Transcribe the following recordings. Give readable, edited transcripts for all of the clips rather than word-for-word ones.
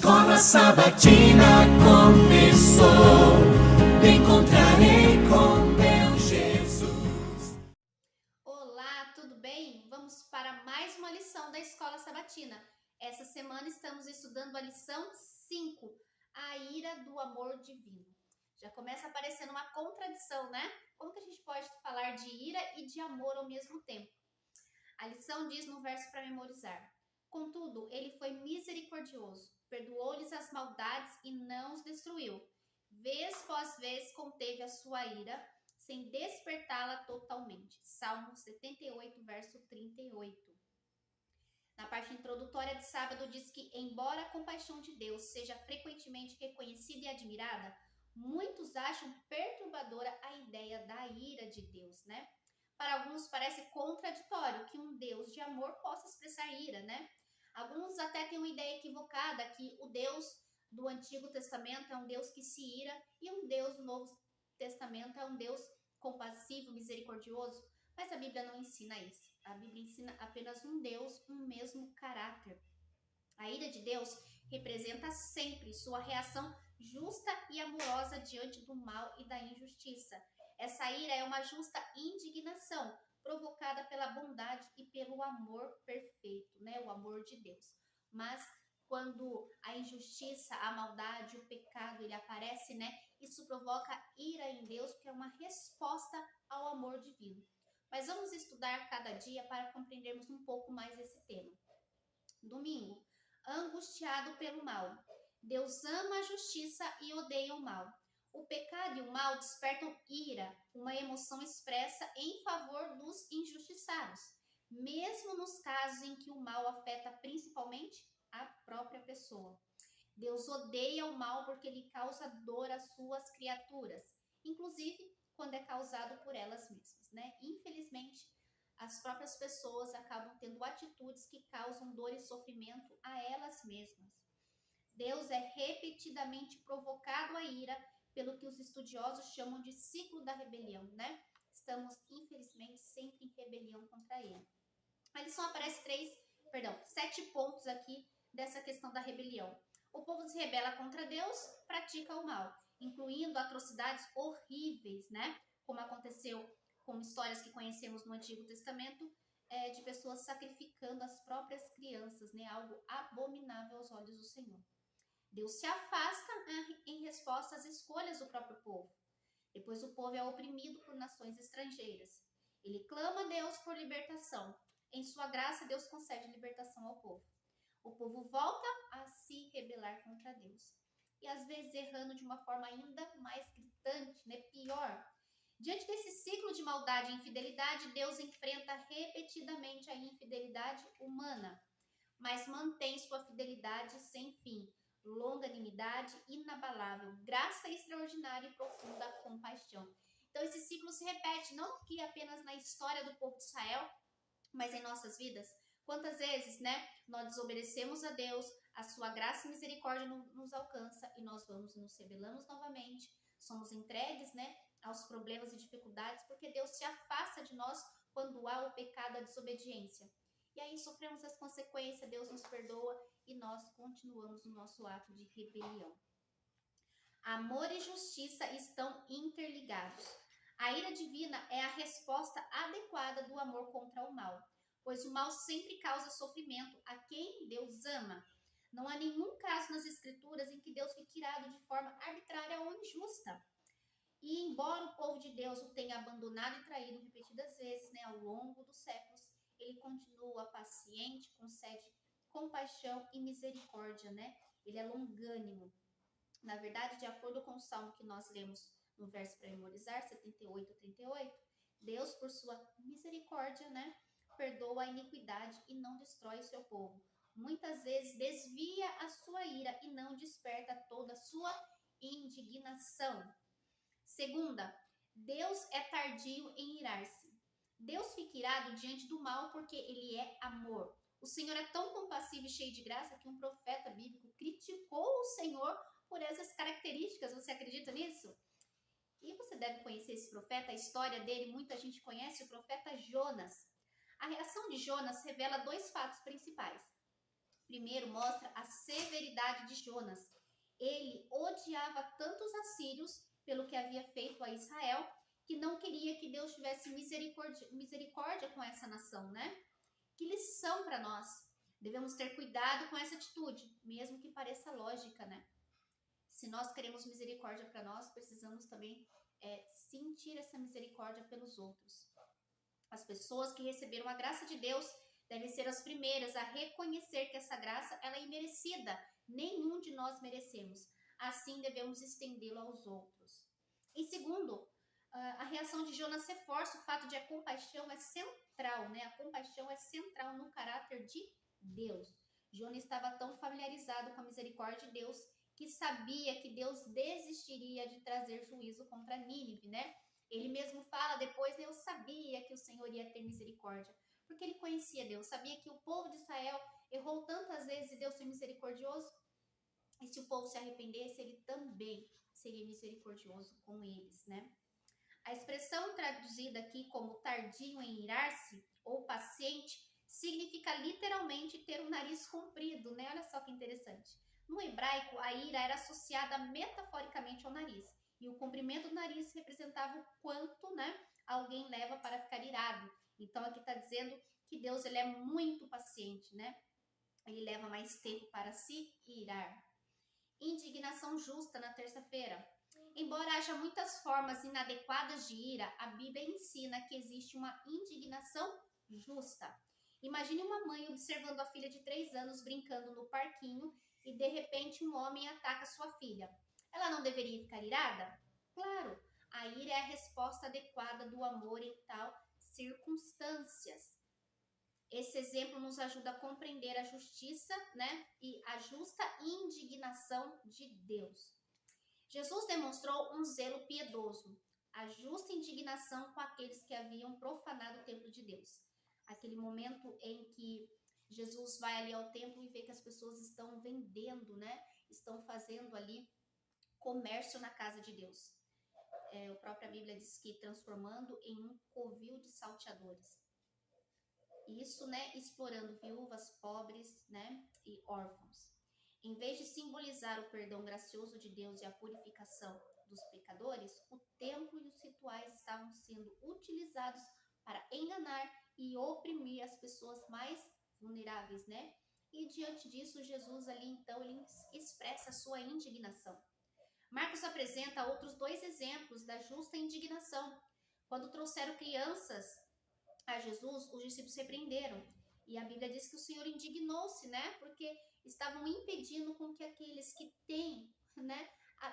Escola Sabatina começou, te encontrarei com meu Jesus. Olá, tudo bem? Vamos para mais uma lição da Escola Sabatina. Essa semana estamos estudando a lição 5, a ira do amor divino. Já começa aparecendo uma contradição, né? Como que a gente pode falar de ira e de amor ao mesmo tempo? A lição diz no verso para memorizar: contudo, ele foi misericordioso, perdoou-lhes as maldades e não os destruiu. Vez após vez conteve a sua ira, sem despertá-la totalmente. Salmo 78, verso 38. Na parte introdutória de sábado diz que, embora a compaixão de Deus seja frequentemente reconhecida e admirada, muitos acham perturbadora a ideia da ira de Deus, né? Para alguns parece contraditório que um Deus de amor possa expressar ira, né? Alguns até têm uma ideia equivocada que o Deus do Antigo Testamento é um Deus que se ira e um Deus do Novo Testamento é um Deus compassivo, misericordioso, mas a Bíblia não ensina isso. A Bíblia ensina apenas um Deus, um mesmo caráter. A ira de Deus representa sempre sua reação justa e amorosa diante do mal e da injustiça. Essa ira é uma justa indignação provocada pela bondade e pelo amor perfeito, né? O amor de Deus. Mas quando a injustiça, a maldade, o pecado, ele aparece, né? Isso provoca ira em Deus, porque é uma resposta ao amor divino. Mas vamos estudar cada dia para compreendermos um pouco mais esse tema. Domingo, angustiado pelo mal. Deus ama a justiça e odeia o mal. O pecado e o mal despertam ira, uma emoção expressa em favor dos injustiçados, mesmo nos casos em que o mal afeta principalmente a própria pessoa. Deus odeia o mal porque ele causa dor às suas criaturas, inclusive quando é causado por elas mesmas, né? Infelizmente, as próprias pessoas acabam tendo atitudes que causam dor e sofrimento a elas mesmas. Deus é repetidamente provocado à ira pelo que os estudiosos chamam de ciclo da rebelião, né? Estamos, infelizmente, sempre em rebelião contra ele. A lição aparece 7 pontos aqui dessa questão da rebelião. O povo se rebela contra Deus, pratica o mal, incluindo atrocidades horríveis, né? Como aconteceu com histórias que conhecemos no Antigo Testamento, de pessoas sacrificando as próprias crianças, né? Algo abominável aos olhos do Senhor. Deus se afasta, né, em resposta às escolhas do próprio povo. Depois o povo é oprimido por nações estrangeiras. Ele clama a Deus por libertação. Em sua graça, Deus concede libertação ao povo. O povo volta a se rebelar contra Deus. E às vezes errando de uma forma ainda mais gritante, né? Pior. Diante desse ciclo de maldade e infidelidade, Deus enfrenta repetidamente a infidelidade humana, mas mantém sua fidelidade sem fim, longanimidade inabalável, graça extraordinária e profunda compaixão. Então esse ciclo se repete não aqui apenas na história do povo de Israel, mas em nossas vidas. Quantas vezes, né, nós desobedecemos a Deus, a sua graça e misericórdia nos alcança e nós vamos e nos rebelamos novamente, somos entregues, né, aos problemas e dificuldades, porque Deus se afasta de nós quando há o pecado, a desobediência. E aí sofremos as consequências, Deus nos perdoa e nós continuamos no nosso ato de rebelião. Amor e justiça estão interligados. A ira divina é a resposta adequada do amor contra o mal, pois o mal sempre causa sofrimento a quem Deus ama. Não há nenhum caso nas Escrituras em que Deus fique irado de forma arbitrária ou injusta. E embora o povo de Deus o tenha abandonado e traído repetidas vezes, né, ao longo dos séculos, ele continua paciente, concede compaixão e misericórdia, né? Ele é longânimo. Na verdade, de acordo com o salmo que nós lemos no verso para memorizar, 78:38, Deus, por sua misericórdia, né, perdoa a iniquidade e não destrói o seu povo. Muitas vezes desvia a sua ira e não desperta toda a sua indignação. Segunda, Deus é tardio em irar-se. Deus fica irado diante do mal porque ele é amor. O Senhor é tão compassivo e cheio de graça que um profeta bíblico criticou o Senhor por essas características. Você acredita nisso? E você deve conhecer esse profeta, a história dele, muita gente conhece, o profeta Jonas. A reação de Jonas revela 2 fatos principais. Primeiro, mostra a severidade de Jonas. Ele odiava tanto os assírios pelo que havia feito a Israel, que não queria que Deus tivesse misericórdia com essa nação, né? Que lição para nós. Devemos ter cuidado com essa atitude, mesmo que pareça lógica, né? Se nós queremos misericórdia para nós, precisamos também sentir essa misericórdia pelos outros. As pessoas que receberam a graça de Deus devem ser as primeiras a reconhecer que essa graça ela é imerecida. Nenhum de nós merecemos. Assim devemos estendê-lo aos outros. Em segundo, a reação de Jonas reforça o fato de a compaixão é central, né? A compaixão é central no caráter de Deus. Jonas estava tão familiarizado com a misericórdia de Deus que sabia que Deus desistiria de trazer juízo contra Nínive, né? Ele mesmo fala depois, eu sabia que o Senhor ia ter misericórdia, porque ele conhecia Deus, sabia que o povo de Israel errou tantas vezes e Deus foi misericordioso, e se o povo se arrependesse, ele também seria misericordioso com eles, né? A expressão traduzida aqui como tardio em irar-se ou paciente significa literalmente ter o nariz comprido, né? Olha só que interessante. No hebraico, a ira era associada metaforicamente ao nariz. E o comprimento do nariz representava o quanto, né, alguém leva para ficar irado. Então, aqui está dizendo que Deus ele é muito paciente, né? Ele leva mais tempo para se irar. Indignação justa na terça-feira. Embora haja muitas formas inadequadas de ira, a Bíblia ensina que existe uma indignação justa. Imagine uma mãe observando a filha de 3 anos brincando no parquinho e de repente um homem ataca sua filha. Ela não deveria ficar irada? Claro, a ira é a resposta adequada do amor em tal circunstâncias. Esse exemplo nos ajuda a compreender a justiça, né, e a justa indignação de Deus. Jesus demonstrou um zelo piedoso, a justa indignação com aqueles que haviam profanado o templo de Deus. Aquele momento em que Jesus vai ali ao templo e vê que as pessoas estão vendendo, né, estão fazendo ali comércio na casa de Deus. A própria Bíblia diz que transformando em um covil de salteadores. Isso, né, explorando viúvas, pobres, né, e órfãos. Em vez de simbolizar o perdão gracioso de Deus e a purificação dos pecadores, o templo e os rituais estavam sendo utilizados para enganar e oprimir as pessoas mais vulneráveis, né? E diante disso, Jesus ali, então, ele expressa a sua indignação. Marcos apresenta outros 2 exemplos da justa indignação. Quando trouxeram crianças a Jesus, os discípulos repreenderam. E a Bíblia diz que o Senhor indignou-se, né? Porque estavam impedindo com que aqueles que têm, né,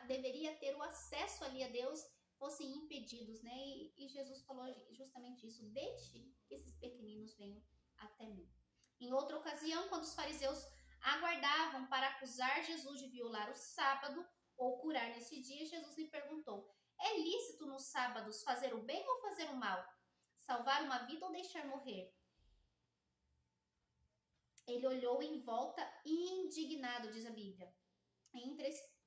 deveria ter o acesso ali a Deus, fossem impedidos, né? E Jesus falou justamente isso: deixe que esses pequeninos venham até mim. Em outra ocasião, quando os fariseus aguardavam para acusar Jesus de violar o sábado ou curar nesse dia, Jesus lhe perguntou: é lícito nos sábados fazer o bem ou fazer o mal? Salvar uma vida ou deixar morrer? Ele olhou em volta indignado, diz a Bíblia,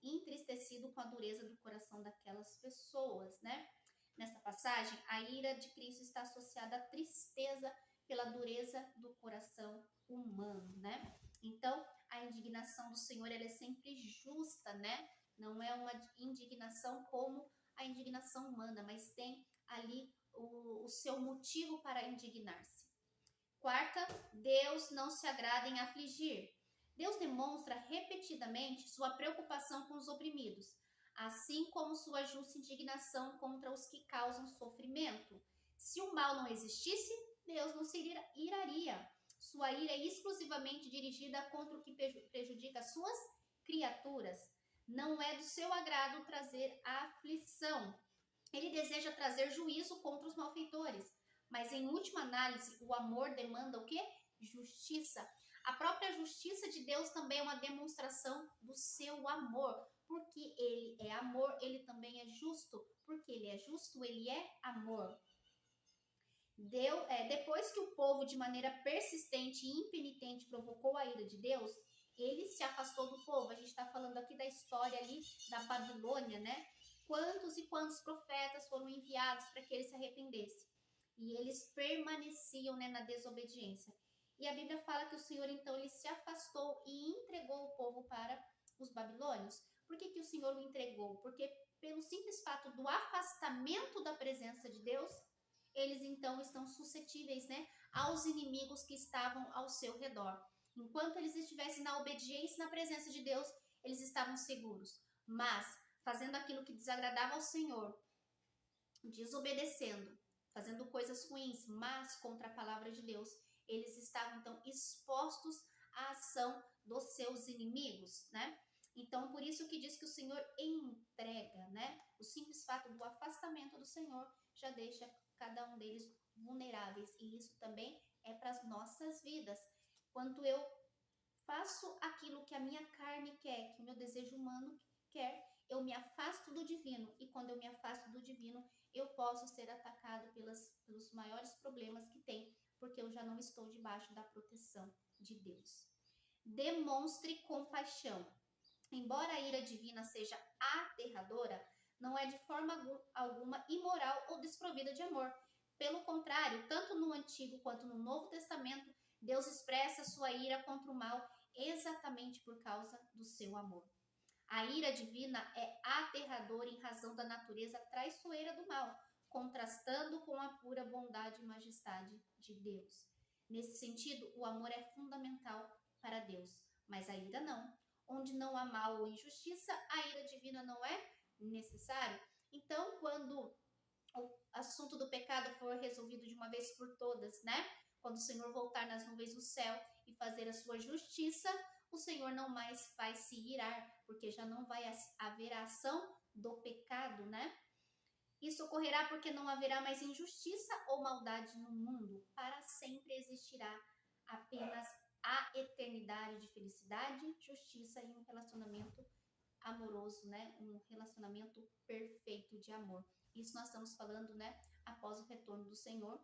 entristecido com a dureza do coração daquelas pessoas, né? Nessa passagem, a ira de Cristo está associada à tristeza pela dureza do coração humano, né? Então, a indignação do Senhor, ela é sempre justa, né? Não é uma indignação como a indignação humana, mas tem ali o seu motivo para indignar-se. Quarta, Deus não se agrada em afligir. Deus demonstra repetidamente sua preocupação com os oprimidos, assim como sua justa indignação contra os que causam sofrimento. Se o mal não existisse, Deus não se iraria. Sua ira é exclusivamente dirigida contra o que prejudica as suas criaturas. Não é do seu agrado trazer aflição. Ele deseja trazer juízo contra os malfeitores. Mas, em última análise, o amor demanda o quê? Justiça. A própria justiça de Deus também é uma demonstração do seu amor. Porque ele é amor, ele também é justo. Porque ele é justo, ele é amor. Depois que o povo, de maneira persistente e impenitente, provocou a ira de Deus, ele se afastou do povo. A gente está falando aqui da história ali da Babilônia, né? Quantos e quantos profetas foram enviados para que eles se arrependessem? E eles permaneciam, né, na desobediência. E a Bíblia fala que o Senhor, então, ele se afastou e entregou o povo para os babilônios. Por que o Senhor o entregou? Porque pelo simples fato do afastamento da presença de Deus, eles então estão suscetíveis, né, aos inimigos que estavam ao seu redor. Enquanto eles estivessem na obediência na presença de Deus, eles estavam seguros. Mas, fazendo aquilo que desagradava ao Senhor, desobedecendo, fazendo coisas ruins, mas contra a palavra de Deus, eles estavam então expostos à ação dos seus inimigos, né? Então, por isso que diz que o Senhor entrega, né? O simples fato do afastamento do Senhor já deixa cada um deles vulneráveis. E isso também é para as nossas vidas. Quando eu faço aquilo que a minha carne quer, que o meu desejo humano quer, eu me afasto do divino. E quando eu me afasto do divino, eu posso ser atacado pelos maiores problemas que tem, porque eu já não estou debaixo da proteção de Deus. Demonstre compaixão. Embora a ira divina seja aterradora, não é de forma alguma imoral ou desprovida de amor. Pelo contrário, tanto no Antigo quanto no Novo Testamento, Deus expressa sua ira contra o mal exatamente por causa do seu amor. A ira divina é aterradora em razão da natureza traiçoeira do mal, contrastando com a pura bondade e majestade de Deus. Nesse sentido, o amor é fundamental para Deus, mas a ira não. Onde não há mal ou injustiça, a ira divina não é necessária. Então, quando o assunto do pecado for resolvido de uma vez por todas, né? Quando o Senhor voltar nas nuvens do céu e fazer a sua justiça, o Senhor não mais vai se irar, porque já não vai haver a ação do pecado, né? Isso ocorrerá porque não haverá mais injustiça ou maldade no mundo. Para sempre existirá apenas a eternidade de felicidade, justiça e um relacionamento amoroso, né? Um relacionamento perfeito de amor. Isso nós estamos falando, né? Após o retorno do Senhor.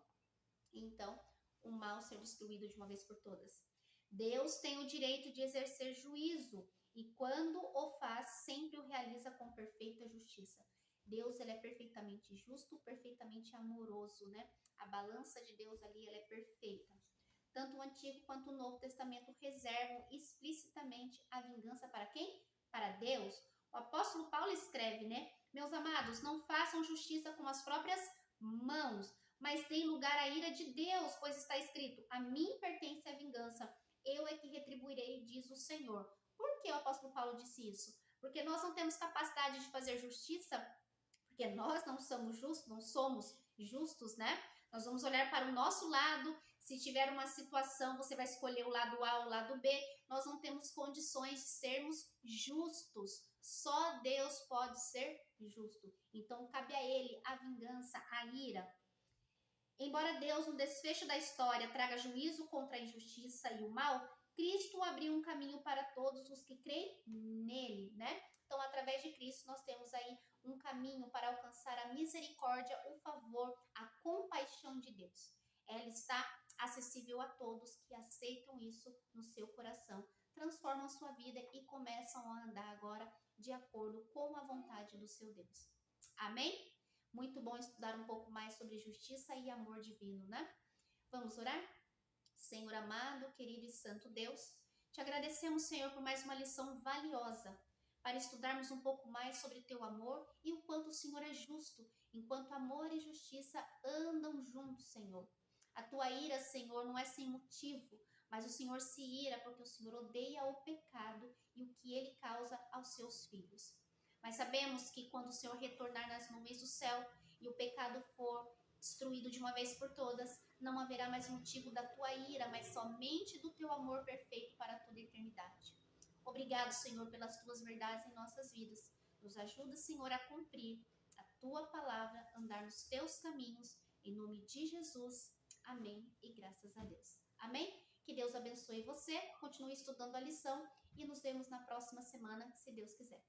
Então, o mal ser destruído de uma vez por todas. Deus tem o direito de exercer juízo e quando o faz, sempre o realiza com perfeita justiça. Deus, ele é perfeitamente justo, perfeitamente amoroso, né? A balança de Deus ali, ela é perfeita. Tanto o Antigo quanto o Novo Testamento reservam explicitamente a vingança para quem? Para Deus. O apóstolo Paulo escreve, né? Meus amados, não façam justiça com as próprias mãos, mas deem lugar à ira de Deus, pois está escrito, a mim pertence a vingança, eu é que retribuirei, diz o Senhor. Por que o apóstolo Paulo disse isso? Porque nós não temos capacidade de fazer justiça, porque nós não somos justos, né? Nós vamos olhar para o nosso lado, se tiver uma situação, você vai escolher o lado A ou o lado B, nós não temos condições de sermos justos. Só Deus pode ser justo. Então, cabe a Ele a vingança, a ira. Embora Deus, no desfecho da história, traga juízo contra a injustiça e o mal, Cristo abriu um caminho para todos os que creem nele, né? Então, através de Cristo, nós temos aí um caminho para alcançar a misericórdia, o favor, a compaixão de Deus. Ela está acessível a todos que aceitam isso no seu coração, transformam sua vida e começam a andar agora de acordo com a vontade do seu Deus. Amém? Muito bom estudar um pouco mais sobre justiça e amor divino, né? Vamos orar? Senhor amado, querido e santo Deus, te agradecemos, Senhor, por mais uma lição valiosa para estudarmos um pouco mais sobre teu amor e o quanto o Senhor é justo, enquanto amor e justiça andam juntos, Senhor. A tua ira, Senhor, não é sem motivo, mas o Senhor se ira porque o Senhor odeia o pecado e o que ele causa aos seus filhos. Mas sabemos que quando o Senhor retornar nas nuvens do céu e o pecado for destruído de uma vez por todas, não haverá mais motivo da tua ira, mas somente do teu amor perfeito para toda a eternidade. Obrigado, Senhor, pelas tuas verdades em nossas vidas. Nos ajuda, Senhor, a cumprir a tua palavra, andar nos teus caminhos. Em nome de Jesus. Amém e graças a Deus. Amém? Que Deus abençoe você, continue estudando a lição e nos vemos na próxima semana, se Deus quiser.